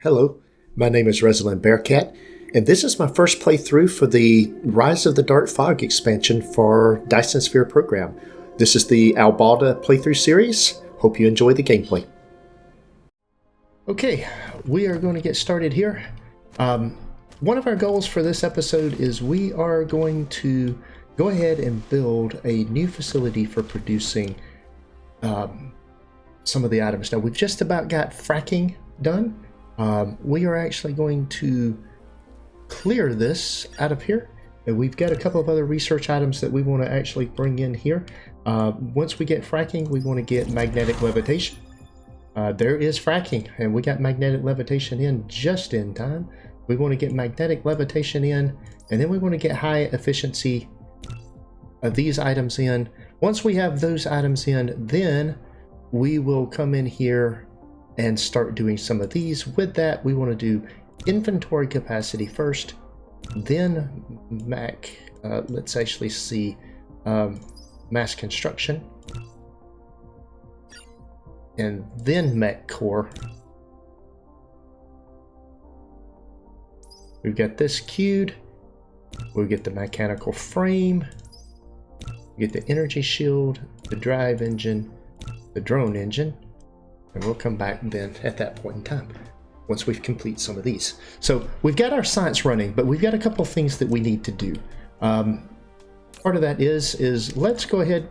Hello, my name is Resilan Bearcat, and this is my first playthrough for the Rise of the Darkfog expansion for Dyson Sphere Program. This is the Albalda playthrough series. Hope you enjoy the gameplay. Okay, we are going to get started here. One of our goals for this episode is we are going to go ahead and build a new facility for producing some of the items. Now, we've just about got fracking done. We are actually going to clear this out of here, and we've got a couple of other research items that we want to actually bring in here. Once we get fracking, we want to get magnetic levitation. There is fracking, and we got magnetic levitation in just in time. We want to get magnetic levitation in, and then we want to get high efficiency of these items in. Once we have those items in, then we will come in here and start doing some of these. With that, we want to do inventory capacity first, then let's actually see mass construction, and then mech core. We've got this queued. We'll get the mechanical frame, we get the energy shield, the drive engine, the drone engine, and we'll come back then at that point in time once we've complete some of these. So we've got our science running, but we've got a couple of things that we need to do. Part of that is let's go ahead.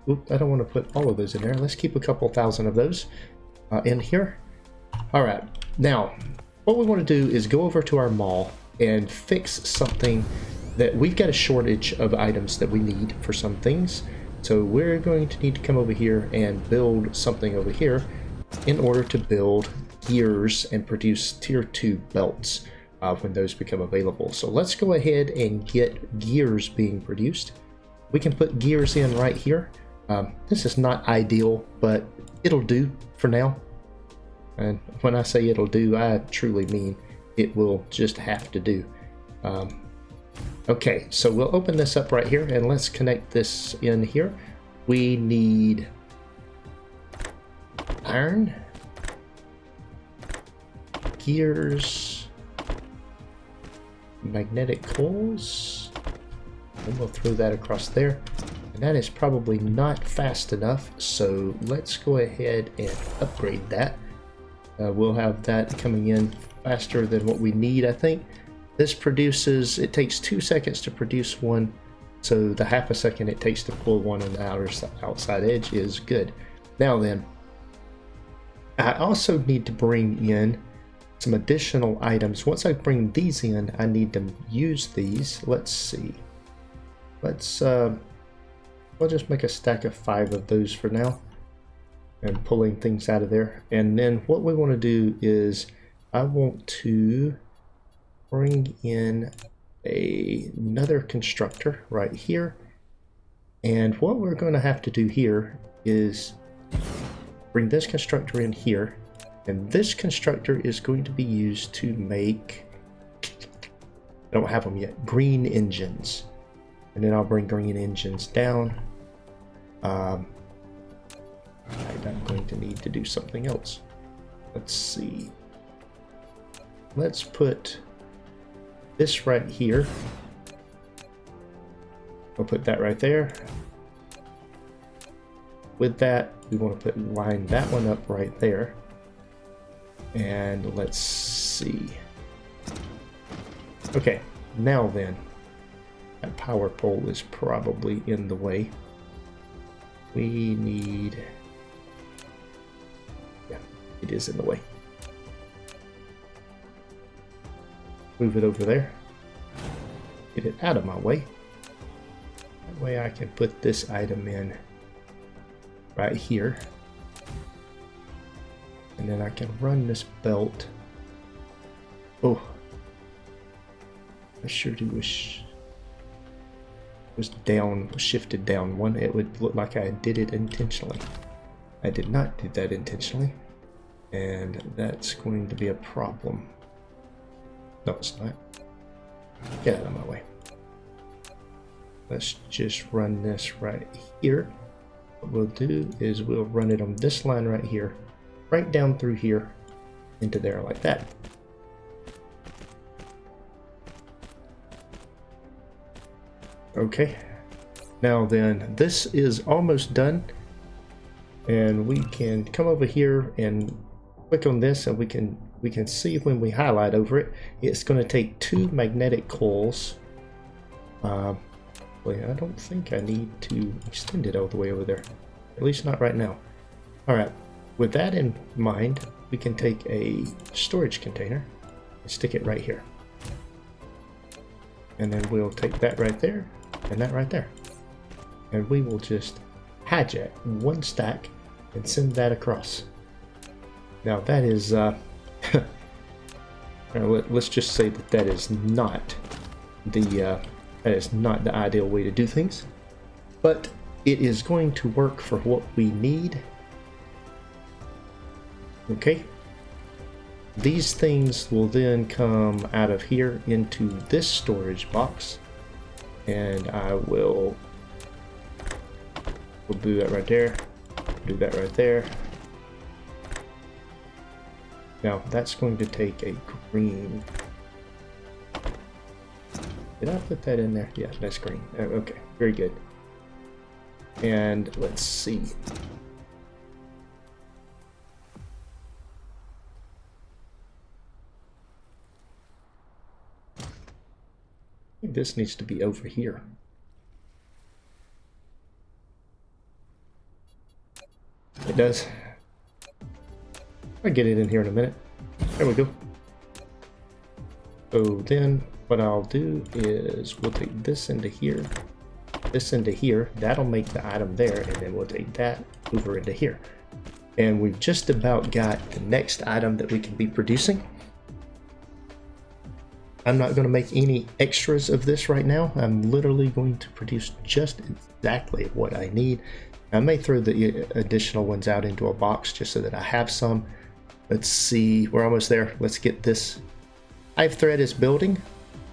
Oop, I don't want to put all of those in there. Let's keep a couple thousand of those in here. All right, now what we want to do is go over to our mall and fix something that we've got a shortage of items that we need for some things. So we're going to need to come over here and build something over here in order to build gears and produce tier 2 belts when those become available. So let's go ahead and get gears being produced. We can put gears in right here. This is not ideal, but it'll do for now. And when I say it'll do, I truly mean it will just have to do. Okay, so we'll open this up right here and let's connect this in here. We need iron, gears, magnetic coils, and we'll throw that across there. And that is probably not fast enough, so let's go ahead and upgrade that. We'll have that coming in faster than what we need, I think. This produces, it takes 2 seconds to produce one, so the half a second it takes to pull one on the outside edge is good. Now then, I also need to bring in some additional items. Once I bring these in, I need to use these. Let's see. We'll just make a stack of 5 of those for now, and pulling things out of there. And then what we want to do is I want to bring in another constructor right here, and what we're going to have to do here is bring this constructor in here, and this constructor is going to be used to make, I don't have them yet, green engines. And then I'll bring green engines down. I'm going to need to do something else. Let's see. Let's put this right here. We'll put that right there. With that, we want to line that one up right there. And let's see. Okay, now then, that power pole is probably in the way. We need, yeah, it is in the way. Move it over there. Get it out of my way. That way I can put this item in right here. And then I can run this belt. Oh, I sure do wish it was down, shifted down one. It would look like I did it intentionally. I did not do that intentionally, and that's going to be a problem. No, it's not. Get out of my way. Let's just run this right here. What we'll do is we'll run it on this line right here, right down through here, into there like that. Okay, now then, this is almost done, and we can come over here and click on this, and we can see when we highlight over it, it's going to take 2 magnetic coils. Wait, I don't think I need to extend it all the way over there, at least not right now. All right, with that in mind, we can take a storage container and stick it right here. And then we'll take that right there and that right there. And we will just hijack 1 stack and send that across. Now that is, let's just say that that is not the ideal way to do things, but it is going to work for what we need. Okay, these things will then come out of here into this storage box, and we'll do that right there, do that right there. Now that's going to take a green. Did I put that in there? Yeah, that's green. Okay, very good. And let's see. I think this needs to be over here. It does. I'll get it in here in a minute. There we go. So then what I'll do is we'll take this into here, this into here. That'll make the item there, and then we'll take that over into here. And we've just about got the next item that we can be producing. I'm not going to make any extras of this right now. I'm literally going to produce just exactly what I need. I may throw the additional ones out into a box just so that I have some. Let's see, we're almost there. Let's get this. Hive thread is building.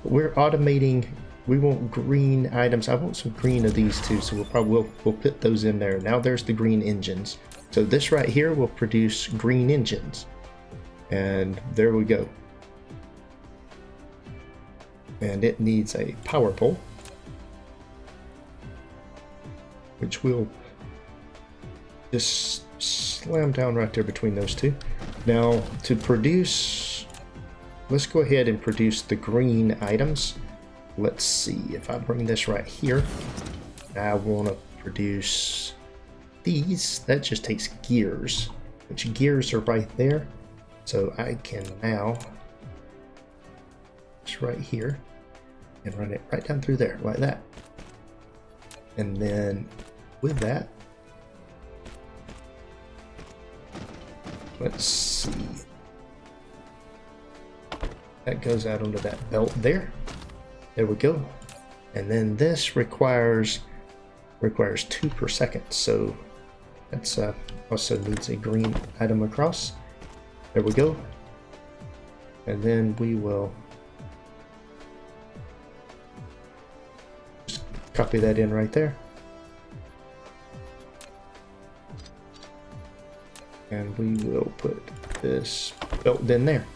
We're automating. We want green items. I want some green of these too, so we'll put those in there. Now there's the green engines. So this right here will produce green engines. And there we go. And it needs a power pole, which will just slam down right there between those two. Now to produce, let's go ahead and produce the green items. Let's see, if I bring this right here, I want to produce these. That just takes gears, which gears are right there. So I can now just right here and run it right down through there like that. And then with that, let's see, that goes out onto that belt there. There we go. And then this requires 2 per second, so that's also needs a green item across. There we go. And then we will just copy that in right there. And we will put this belt in there.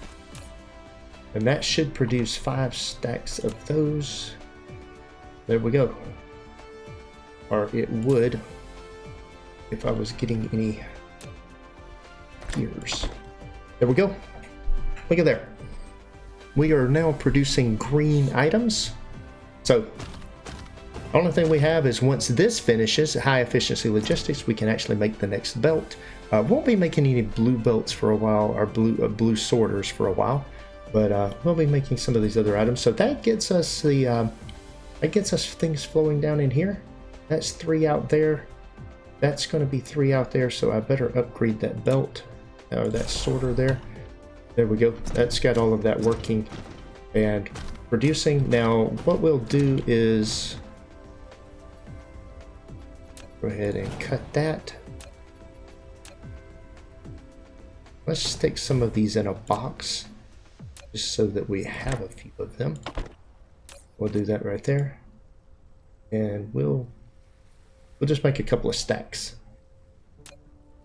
And that should produce 5 stacks of those. There we go. Or it would if I was getting any gears. There we go. Look at there. We are now producing green items. So the only thing we have is once this finishes, high efficiency logistics, we can actually make the next belt. Won't be making any blue belts for a while, or blue sorters for a while, but we'll be making some of these other items. So that gets us the things flowing down in here. That's 3 out there. That's going to be 3 out there. So I better upgrade that belt or that sorter there. There we go. That's got all of that working and producing. Now what we'll do is go ahead and cut that. Let's stick some of these in a box just so that we have a few of them. We'll do that right there, and we'll just make a couple of stacks.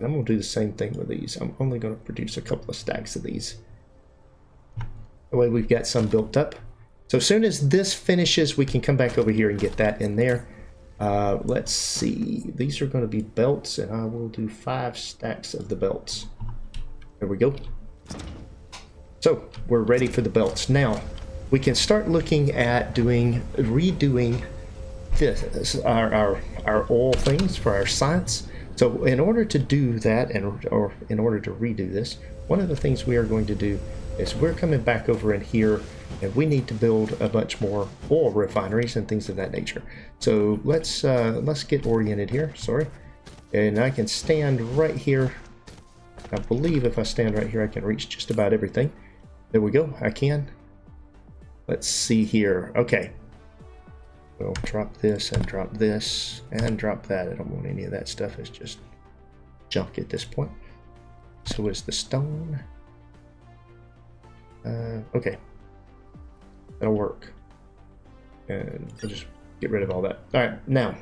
And I'm going to do the same thing with these. I'm only going to produce a couple of stacks of these. That way we've got some built up. So as soon as this finishes, we can come back over here and get that in there. Let's see. These are going to be belts, and I will do 5 stacks of the belts. There we go. So we're ready for the belts. Now we can start looking at redoing this, our oil things for our science. So in order to do that, or in order to redo this, one of the things we are going to do is we're coming back over in here, and we need to build a bunch more oil refineries and things of that nature. So let's get oriented here. Sorry, and I can stand right here. I believe if I stand right here, I can reach just about everything. There we go. I can. Let's see here. Okay. We'll drop this and drop this and drop that. I don't want any of that stuff. It's just junk at this point. So is the stone. Okay. That'll work. And we'll just get rid of all that. All right. Now,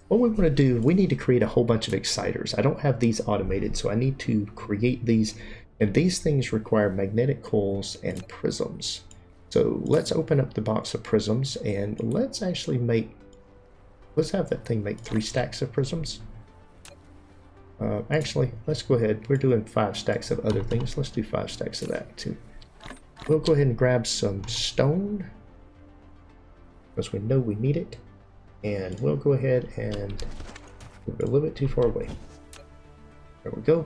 what we want to do, we need to create a whole bunch of exciters. I don't have these automated, so I need to create these. And these things require magnetic coils and prisms. So let's open up the box of prisms, and let's actually let's have that thing make 3 stacks of prisms. Actually, let's go ahead. We're doing 5 stacks of other things. Let's do 5 stacks of that too. We'll go ahead and grab some stone, because we know we need it. And we'll go ahead and move it a little bit too far away. There we go.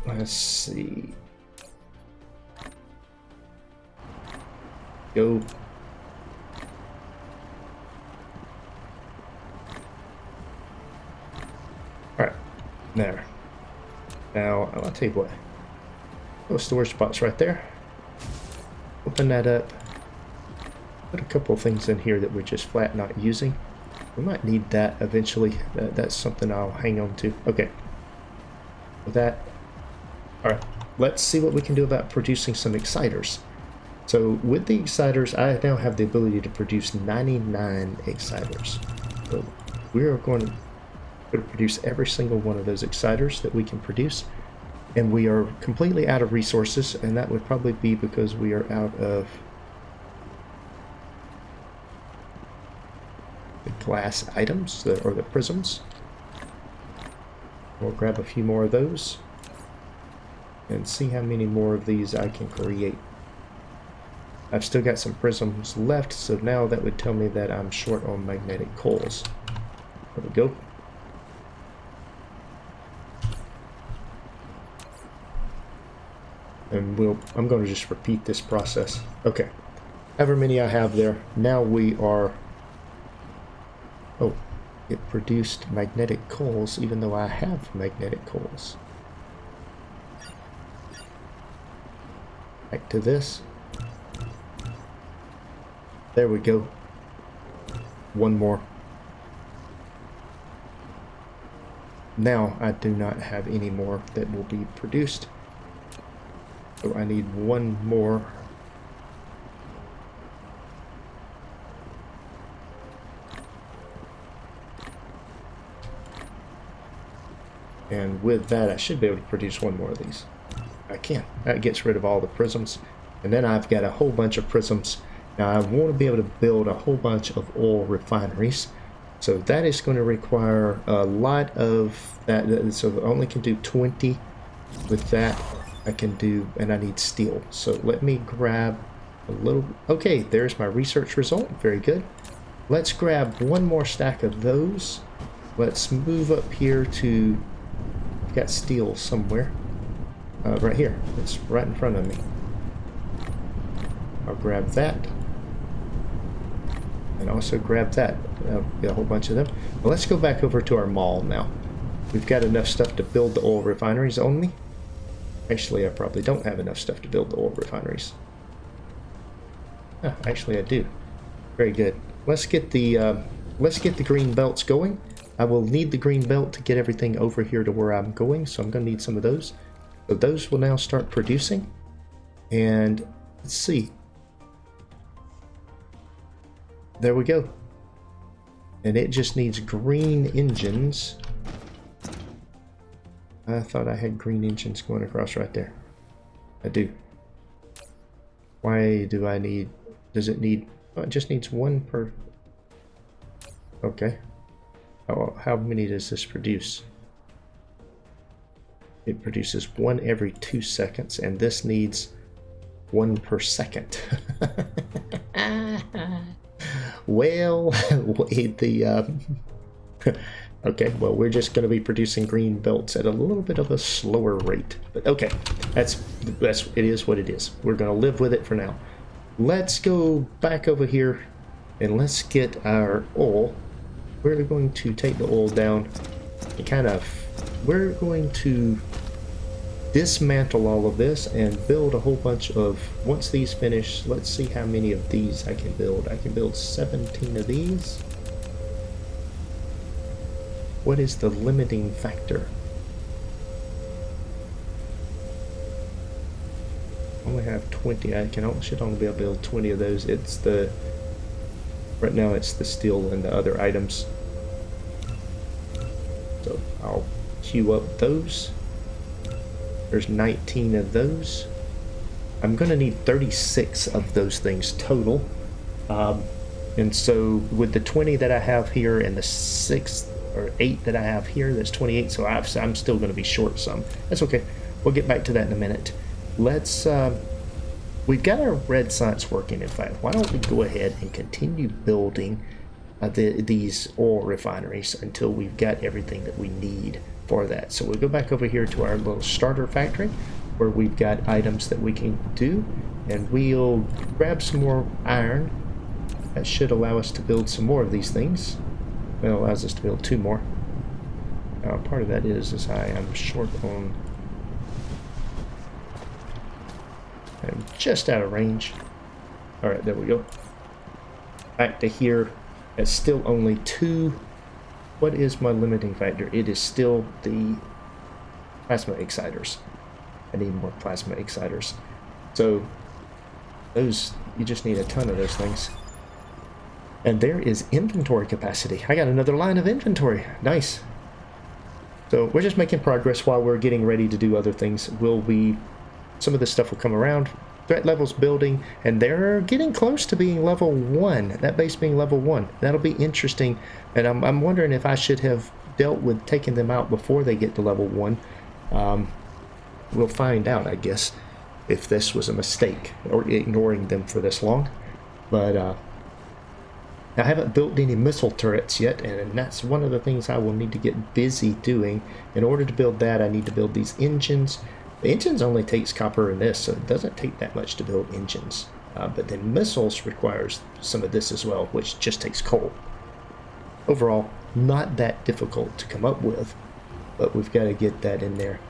Let's see. Go. Alright. There. Now, I'll tell you what. Those storage spots right there. Open that up. Put a couple of things in here that we're just flat not using. We might need that eventually. That's something I'll hang on to. Okay. With that. Alright, let's see what we can do about producing some exciters. So with the exciters, I now have the ability to produce 99 exciters. So we are going to produce every single one of those exciters that we can produce. And we are completely out of resources, and that would probably be because we are out of the glass items, or the prisms. We'll grab a few more of those and see how many more of these I can create. I've still got some prisms left, so now that would tell me that I'm short on magnetic coils. There we go. And I'm going to just repeat this process. Okay. However many I have there, now we are... Oh, it produced magnetic coils even though I have magnetic coils. Back to this. There we go. One more. Now I do not have any more that will be produced. So I need one more. And with that, I should be able to produce one more of these. I can. That gets rid of all the prisms. And then I've got a whole bunch of prisms. Now I want to be able to build a whole bunch of oil refineries. So that is going to require a lot of that. So I only can do 20 with that. I can do, and I need steel. So let me grab a little. Okay, there's my research result. Very good. Let's grab one more stack of those. Let's move up here to, I've got steel somewhere. Right here. It's right in front of me. I'll grab that. And also grab that. Get a whole bunch of them. Well, let's go back over to our mall now. We've got enough stuff to build the oil refineries only. Actually, I probably don't have enough stuff to build the oil refineries. Actually, I do. Very good. Let's get the green belts going. I will need the green belt to get everything over here to where I'm going, so I'm going to need some of those. So those will now start producing. And let's see. There we go. And it just needs green engines. I thought I had green engines going across right there. I do. Why do I need... Does it need... Oh, it just needs one per... Okay. How many does this produce? It produces one every 2 seconds, and this needs one per second. Well, okay, well, we're just going to be producing green belts at a little bit of a slower rate. But okay, it is what it is. We're going to live with it for now. Let's go back over here and let's get our oil. We're going to take the oil down and we're going to dismantle all of this and build a whole bunch of, once these finish, let's see how many of these I can build. I can build 17 of these. What is the limiting factor? I only have 20. Should only be able to build 20 of those. Right now it's the steel and the other items. So I'll queue up those. There's 19 of those. I'm going to need 36 of those things total. And so with the 20 that I have here and the 6 or 8 that I have here, that's 28. So I'm still going to be short some. That's okay. We'll get back to that in a minute. Let's... we've got our red science working, in fact. Why don't we go ahead and continue building these oil refineries until we've got everything that we need for that. So we'll go back over here to our little starter factory where we've got items that we can do, and we'll grab some more iron. That should allow us to build some more of these things. It allows us to build 2 more. Part of that is I am short on... I'm just out of range. Alright, there we go. Back to here. It's still only 2. What is my limiting factor? It is still the plasma exciters. I need more plasma exciters. So those, you just need a ton of those things. And there is inventory capacity. I got another line of inventory. Nice. So we're just making progress while we're getting ready to do other things. Some of this stuff will come around. Threat level's building, and they're getting close to being level 1. That base being level 1. That'll be interesting. And I'm wondering if I should have dealt with taking them out before they get to level 1. We'll find out, I guess, if this was a mistake or ignoring them for this long. But I haven't built any missile turrets yet, and that's one of the things I will need to get busy doing. In order to build that, I need to build these engines. The engines only takes copper in this, so it doesn't take that much to build engines. But then missiles requires some of this as well, which just takes coal. Overall, not that difficult to come up with, but we've got to get that in there.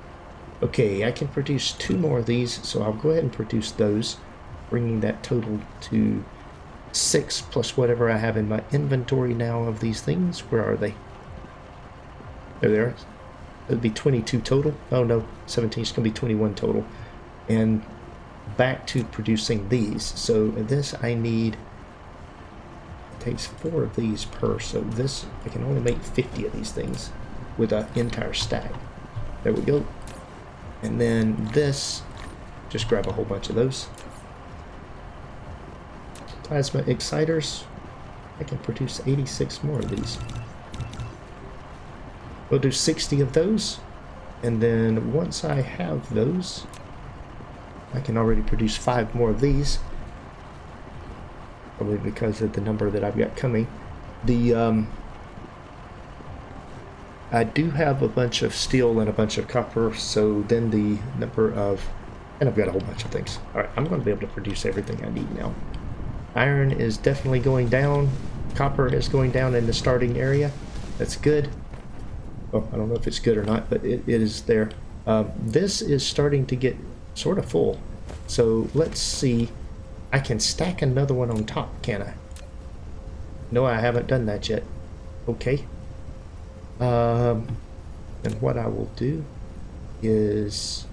Okay, I can produce 2 more of these, so I'll go ahead and produce those, bringing that total to 6 plus whatever I have in my inventory now of these things. Where are they? There they are. It would be 22 total. Oh no, 17. It's going to be 21 total. And back to producing these. So this I need... It takes 4 of these per. So this, I can only make 50 of these things with an entire stack. There we go. And then this, just grab a whole bunch of those. Plasma exciters. I can produce 86 more of these. We'll do 60 of those, and then once I have those, I can already produce 5 more of these, probably because of the number that I've got coming. I do have a bunch of steel and a bunch of copper, so then the number of, and I've got a whole bunch of things. Alright, I'm going to be able to produce everything I need now. Iron is definitely going down, copper is going down in the starting area. That's good. Oh, I don't know if it's good or not, but it is there. This is starting to get sort of full. So let's see. I can stack another one on top, can I? No, I haven't done that yet. Okay. And what I will do is...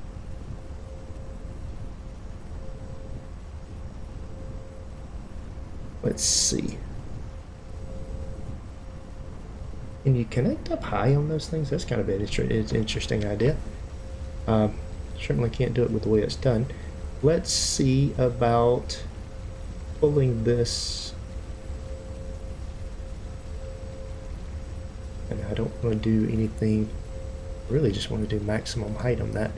Let's see. Can you connect up high on those things? That's kind of an interesting idea. Certainly can't do it with the way it's done. Let's see about pulling this. And I don't want to do anything. I really just want to do maximum height on that.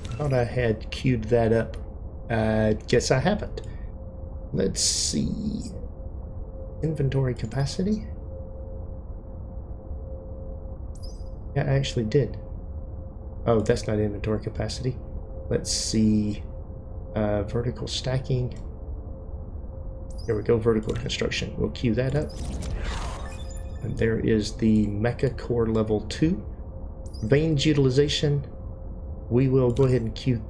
Thought I had queued that up. Guess I haven't. Let's see. Inventory capacity. Yeah, I actually did. Oh, that's not inventory capacity. Let's see. Vertical stacking. Here we go, vertical construction. We'll queue that up. And there is the Mecha Core level 2. Veins utilization. We will go ahead and queue.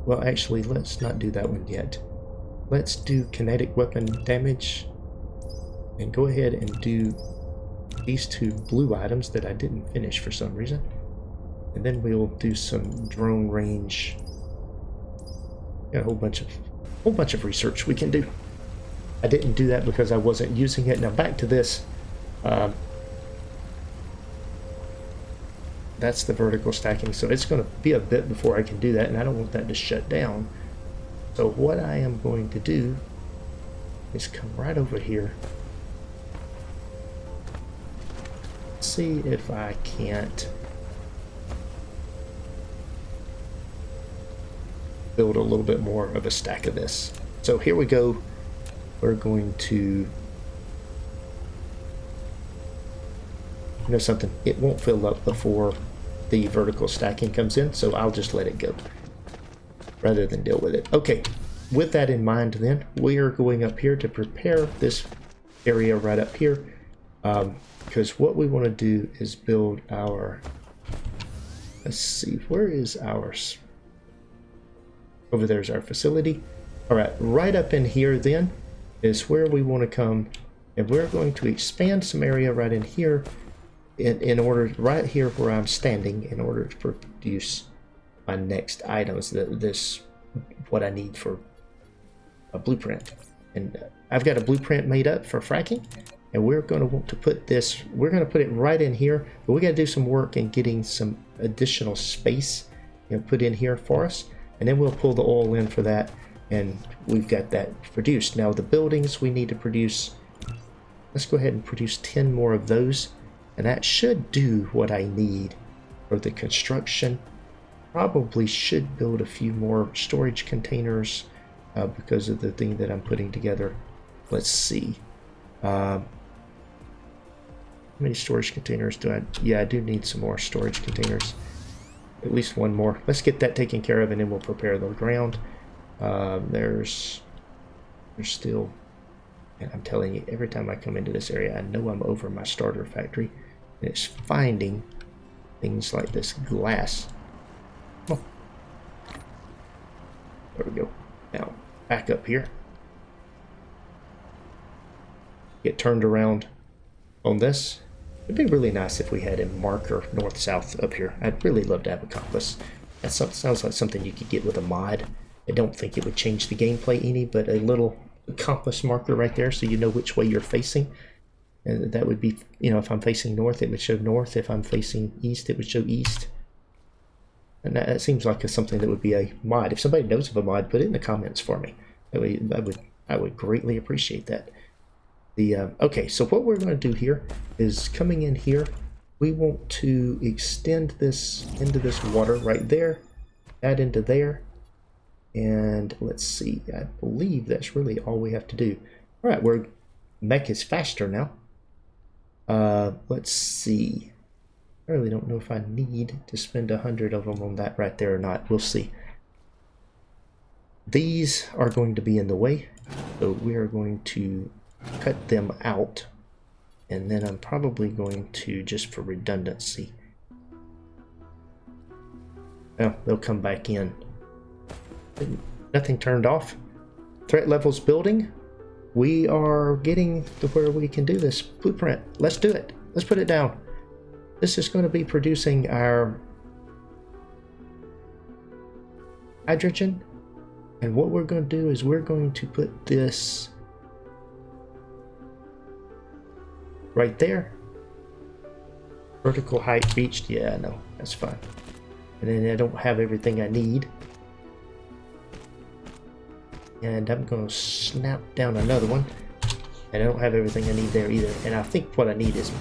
Well, actually, let's not do that one yet. Let's do kinetic weapon damage. And go ahead and do these two blue items that I didn't finish for some reason. And then we'll do some drone range. Got a whole bunch of research we can do. I didn't do that because I wasn't using it. Now back to this. That's the vertical stacking, so it's going to be a bit before I can do that, and I don't want that to shut down. So what I am going to do is come right over here. See if I can't build a little bit more of a stack of this. So here we go. We're going to, you know something, it won't fill up before the vertical stacking comes in, so I'll just let it go rather than deal with it. Okay, with that in mind then, we are going up here to prepare this area right up here, because what we want to do is build our, let's see, where is ours? Over there's our facility. All right, right up in here then is where we want to come, and we're going to expand some area right in here in order, right here where I'm standing, in order to produce my next items, this what I need for a blueprint. And I've got a blueprint made up for fracking, and we're going to want to put this, we're going to put it right in here, but we got to do some work in getting some additional space, you know, put in here for us, and then we'll pull the oil in for that, and we've got that produced. Now the buildings we need to produce, let's go ahead and produce 10 more of those, and that should do what I need for the construction. Probably should build a few more storage containers because of the thing that I'm putting together. Let's see. How many storage containers do I? Yeah, I do need some more storage containers. At least one more. Let's get that taken care of, and then we'll prepare the ground. There's still, and I'm telling you, every time I come into this area, I know I'm over my starter factory. And it's finding things like this glass. Oh. There we go. Now, back up here. Get turned around on this. It'd be really nice if we had a marker north-south up here. I'd really love to have a compass. That sounds like something you could get with a mod. I don't think it would change the gameplay any, but a little compass marker right there so you know which way you're facing. And that would be, you know, if I'm facing north, it would show north. If I'm facing east, it would show east. And that seems like something that would be a mod. If somebody knows of a mod, put it in the comments for me. I would greatly appreciate that. Okay, so what we're going to do here is coming in here, we want to extend this into this water right there, add into there, and let's see, I believe that's really all we have to do. All right, we're mech is faster now. Let's see. I really don't know if I need to spend 100 of them on that right there or not. We'll see. These are going to be in the way, so we are going to cut them out, and then I'm probably going to, just for redundancy, well, they'll come back in. Nothing turned off. Threat levels building. We are getting to where we can do this blueprint. Let's do it. Let's put it down. This is going to be producing our hydrogen, and what we're going to do is we're going to put this right there. Vertical height reached. Yeah, I know. That's fine. And then I don't have everything I need. And I'm going to snap down another one. And I don't have everything I need there either. And I think what I need is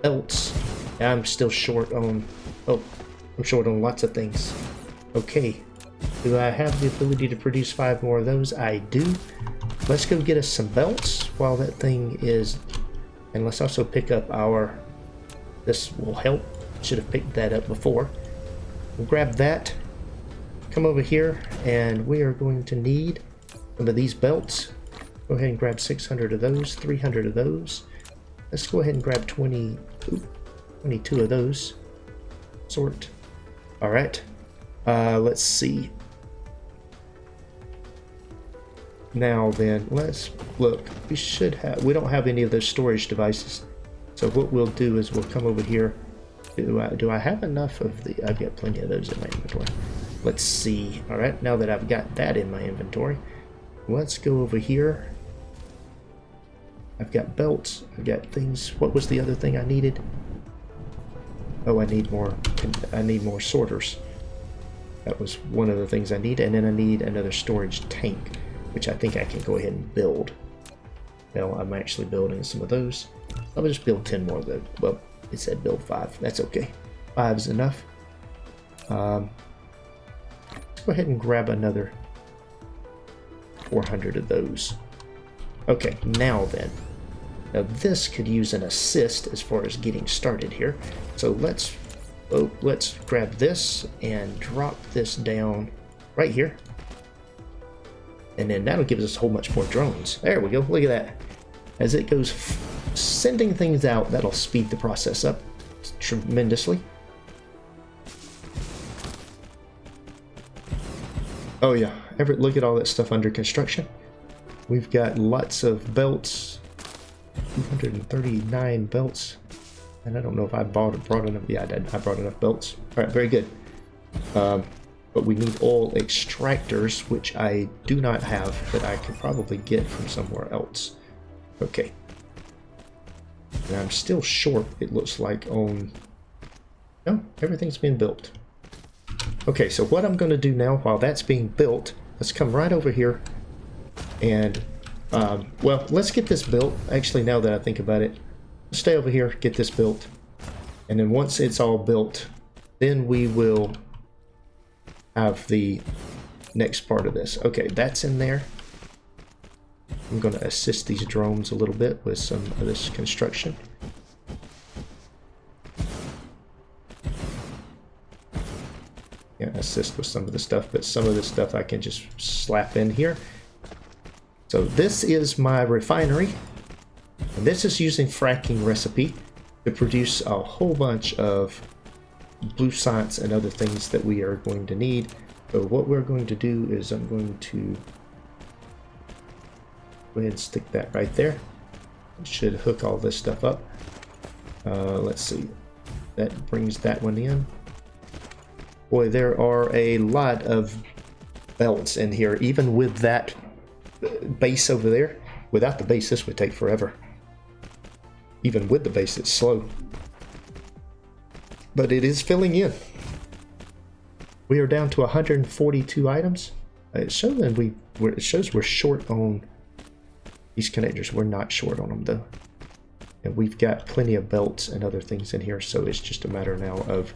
belts. I'm still short on... Oh, I'm short on lots of things. Okay. Do I have the ability to produce 5 more of those? I do. Let's go get us some belts while that thing is... And let's also pick up our... This will help. Should have picked that up before. We'll grab that. Come over here. And we are going to need some of these belts. Go ahead and grab 600 of those. 300 of those. Let's go ahead and grab 22 of those. Sort. Alright. Let's see. Now then, let's look. We don't have any of those storage devices. So what we'll do is we'll come over here. Do I have enough of the... I've got plenty of those in my inventory. Let's see. Alright, now that I've got that in my inventory, let's go over here. I've got belts. I've got things. What was the other thing I needed? Oh, I need more sorters. That was one of the things I need. And then I need another storage tank, which I think I can go ahead and build. Now I'm actually building some of those. I'll just build 10 more of those. Well, it said build 5. That's okay. 5 is enough. Let's go ahead and grab another 400 of those. Okay, now then. Now this could use an assist as far as getting started here. So let's grab this and drop this down right here. And then that'll give us a whole bunch more drones. There we go. Look at that. As it goes sending things out, that'll speed the process up tremendously. Oh yeah, Everett, look at all that stuff under construction. We've got lots of belts. 239 belts. And I don't know if I brought enough. Yeah, I did. I brought enough belts. Alright, very good. But we need all extractors, which I do not have, but I could probably get from somewhere else. Okay. And I'm still short, it looks like, on... No, everything's been built. Okay, so what I'm going to do now, while that's being built, let's come right over here and... well, let's get this built. Actually, now that I think about it, stay over here, get this built. And then once it's all built, then we will have the next part of this. Okay, that's in there. I'm going to assist these drones a little bit with some of this construction. Yeah, assist with some of the stuff, but some of this stuff I can just slap in here. So this is my refinery, and this is using fracking recipe to produce a whole bunch of blue science and other things that we are going to need. So what we're going to do is I'm going to go ahead and stick that right there. It should hook all this stuff up. Let's see. That brings that one in. Boy, there are a lot of belts in here, even with that base over there. Without the base, this would take forever. Even with the base, it's slow. But it is filling in. We are down to 142 items. It shows we're short on these connectors. We're not short on them though. And we've got plenty of belts and other things in here, so it's just a matter now of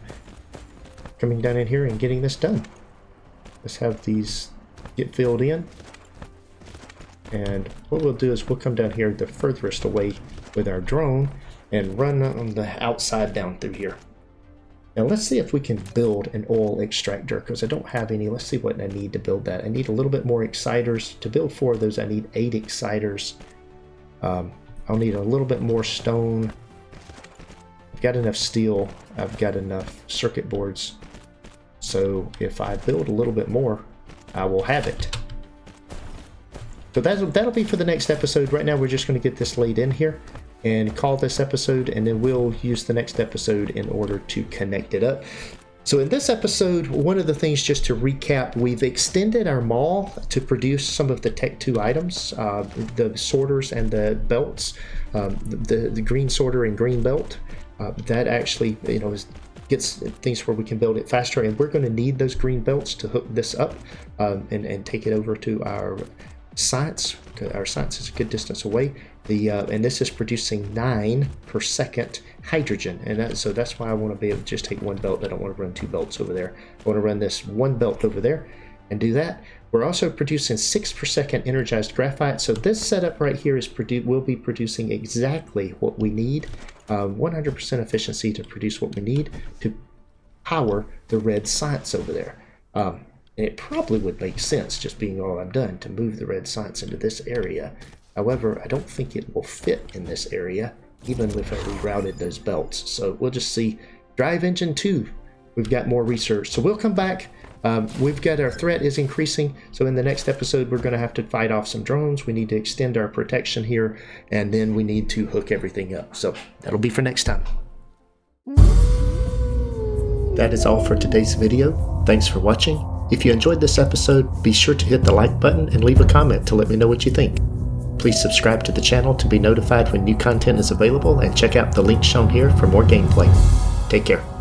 coming down in here and getting this done. Let's have these get filled in. And what we'll do is we'll come down here the furthest away with our drone and run on the outside down through here. Now let's see if we can build an oil extractor, because I don't have any. Let's see what I need to build that. I need a little bit more exciters. To build 4 of those, I need 8 exciters. I'll need a little bit more stone. I've got enough steel. I've got enough circuit boards. So if I build a little bit more, I will have it. So that'll be for the next episode. Right now we're just going to get this laid in here and call this episode, and then we'll use the next episode in order to connect it up. So in this episode, one of the things, just to recap, we've extended our mall to produce some of the Tech 2 items, the sorters and the belts, the green sorter and green belt. That actually, gets things where we can build it faster, and we're going to need those green belts to hook this up and take it over to our science. Our science is a good distance away. And this is producing 9 per second hydrogen, and so that's why I want to be able to just take one belt. I don't want to run 2 belts over there. I want to run this one belt over there and do that. We're also producing 6 per second energized graphite. So this setup right here will be producing exactly what we need, 100% efficiency to produce what we need to power the red science over there. And it probably would make sense, just being all I'm done, to move the red science into this area. However, I don't think it will fit in this area, even if I rerouted those belts. So we'll just see. Drive engine 2, we've got more research. So we'll come back. We've got our threat is increasing. So in the next episode, we're going to have to fight off some drones. We need to extend our protection here, and then we need to hook everything up. So that'll be for next time. That is all for today's video. Thanks for watching. If you enjoyed this episode, be sure to hit the like button and leave a comment to let me know what you think. Please subscribe to the channel to be notified when new content is available, and check out the link shown here for more gameplay. Take care.